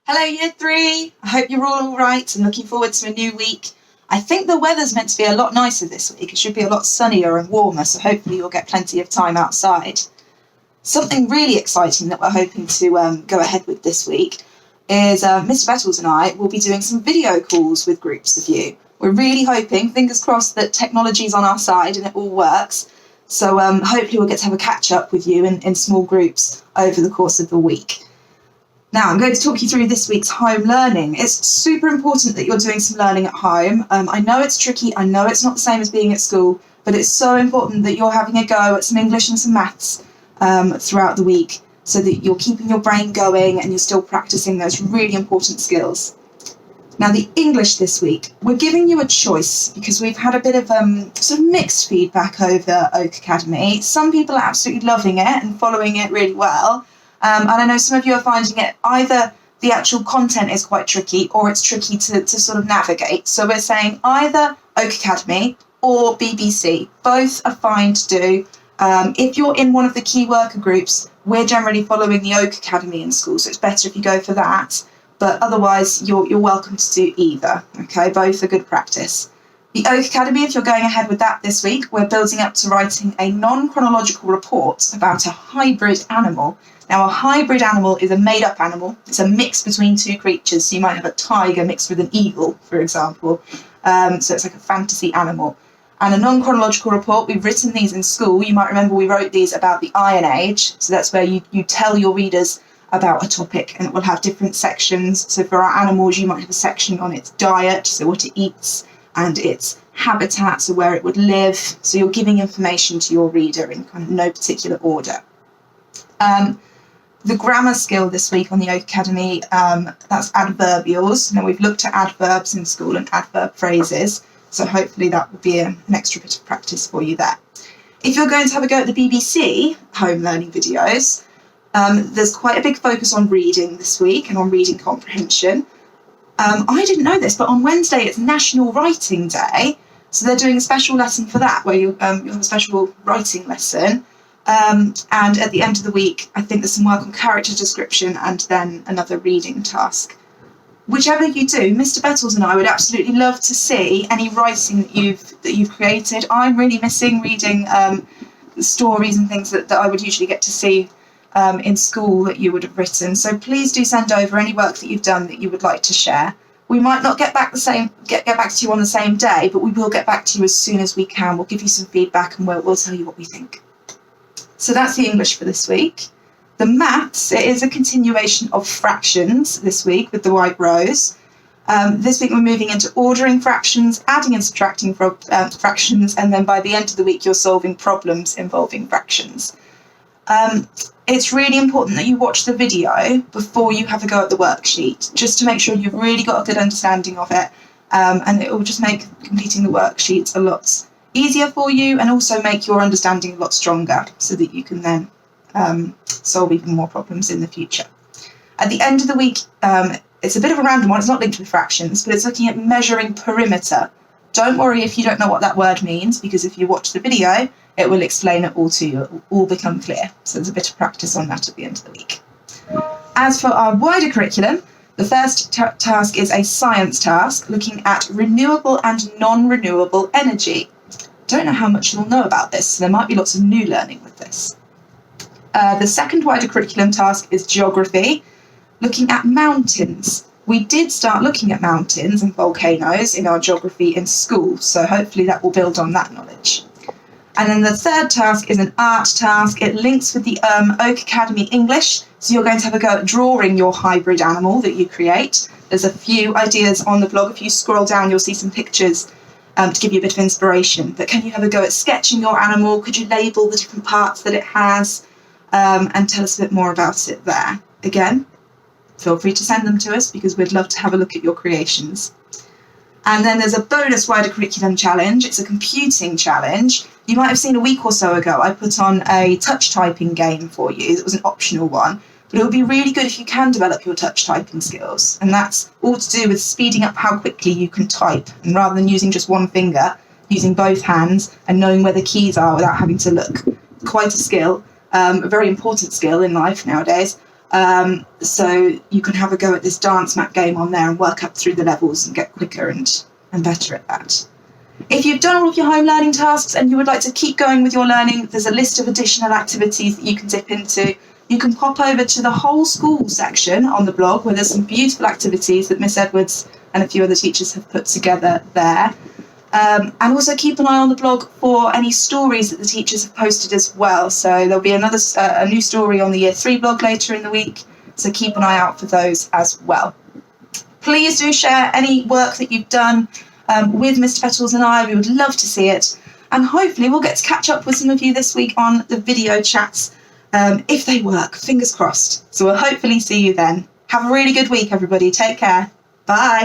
Hello, Year 3. I hope you're all right and looking forward to a new week. I think the weather's meant to be a lot nicer this week. It should be a lot sunnier and warmer, so hopefully you'll get plenty of time outside. Something really exciting that we're hoping to go ahead with this week is Mr. Bettles and I will be doing some video calls with groups of you. We're really hoping, fingers crossed, that technology's on our side and it all works. So hopefully we'll get to have a catch up with you in small groups over the course of the week. Now, I'm going to talk you through this week's home learning. It's super important that you're doing some learning at home. I know it's tricky, I know it's not the same as being at school, but it's so important that you're having a go at some English and some maths throughout the week so that you're keeping your brain going and you're still practicing those really important skills. Now, the English this week, we're giving you a choice because we've had a bit of sort of mixed feedback over Oak Academy. Some people are absolutely loving it and following it really well. And I know some of you are finding it either the actual content is quite tricky or it's tricky to sort of navigate. So we're saying either Oak Academy or BBC. Both are fine to do. If you're in one of the key worker groups, we're generally following the Oak Academy in school, so it's better if you go for that. But otherwise, you're welcome to do either. Okay, both are good practice. The Oak Academy, if you're going ahead with that this week, we're building up to writing a non-chronological report about a hybrid animal. Now, a hybrid animal is a made-up animal. It's a mix between two creatures. So you might have a tiger mixed with an eagle, for example. So it's like a fantasy animal. And a non-chronological report, we've written these in school. You might remember we wrote these about the Iron Age. So that's where you tell your readers about a topic, and it will have different sections. So for our animals, you might have a section on its diet, so what it eats, and its habitat, so where it would live. So you're giving information to your reader in kind of no particular order. The grammar skill this week on the Oak Academy, that's adverbials. Now, we've looked at adverbs in school and adverb phrases, so hopefully that will be an extra bit of practice for you there. If you're going to have a go at the BBC home learning videos, there's quite a big focus on reading this week and on reading comprehension. I didn't know this, but on Wednesday it's National Writing Day, so they're doing a special lesson for that, where you'll have a special writing lesson. And at the end of the week, I think there's some work on character description and then another reading task. Whichever you do, Mr. Bettles and I would absolutely love to see any writing that you've created. I'm really missing reading stories and things that I would usually get to see in school that you would have written. So please do send over any work that you've done that you would like to share. We might not get back to you on the same day, but we will get back to you as soon as we can. We'll give you some feedback and we'll tell you what we think. So that's the English for this week. The maths, it is a continuation of fractions this week with the white rows. This week we're moving into ordering fractions, adding and subtracting fractions, and then by the end of the week you're solving problems involving fractions. It's really important that you watch the video before you have a go at the worksheet, just to make sure you've really got a good understanding of it, and it will just make completing the worksheet a lot easier for you and also make your understanding a lot stronger so that you can then solve even more problems in the future. At the end of the week, it's a bit of a random one, it's not linked with fractions, but it's looking at measuring perimeter. Don't worry if you don't know what that word means, because if you watch the video, it will explain it all to you, it will all become clear. So there's a bit of practice on that at the end of the week. As for our wider curriculum, the first task is a science task looking at renewable and non-renewable energy. Don't know how much you'll know about this, so there might be lots of new learning with this. The second wider curriculum task is geography, looking at mountains. We did start looking at mountains and volcanoes in our geography in school, so hopefully that will build on that knowledge. And then the third task is an art task. It links with the Oak Academy English, so you're going to have a go at drawing your hybrid animal that you create. There's a few ideas on the blog. If you scroll down, you'll see some pictures to give you a bit of inspiration. But can you have a go at sketching your animal? Could you label the different parts that it has and tell us a bit more about it there? Again, feel free to send them to us because we'd love to have a look at your creations. And then there's a bonus wider curriculum challenge. It's a computing challenge. You might have seen a week or so ago, I put on a touch typing game for you. It was an optional one, but it would be really good if you can develop your touch typing skills. And that's all to do with speeding up how quickly you can type. And rather than using just one finger, using both hands and knowing where the keys are without having to look. Quite a skill, a very important skill in life nowadays. So you can have a go at this dance mat game on there and work up through the levels and get quicker and better at that. If you've done all of your home learning tasks and you would like to keep going with your learning, there's a list of additional activities that you can dip into. You can pop over to the whole school section on the blog where there's some beautiful activities that Miss Edwards and a few other teachers have put together there. And also keep an eye on the blog for any stories that the teachers have posted as well. So there'll be a new story on the Year 3 blog later in the week. So keep an eye out for those as well. Please do share any work that you've done with Mr. Petals and I. We would love to see it. And hopefully we'll get to catch up with some of you this week on the video chats. If they work, fingers crossed. So we'll hopefully see you then. Have a really good week, everybody. Take care. Bye.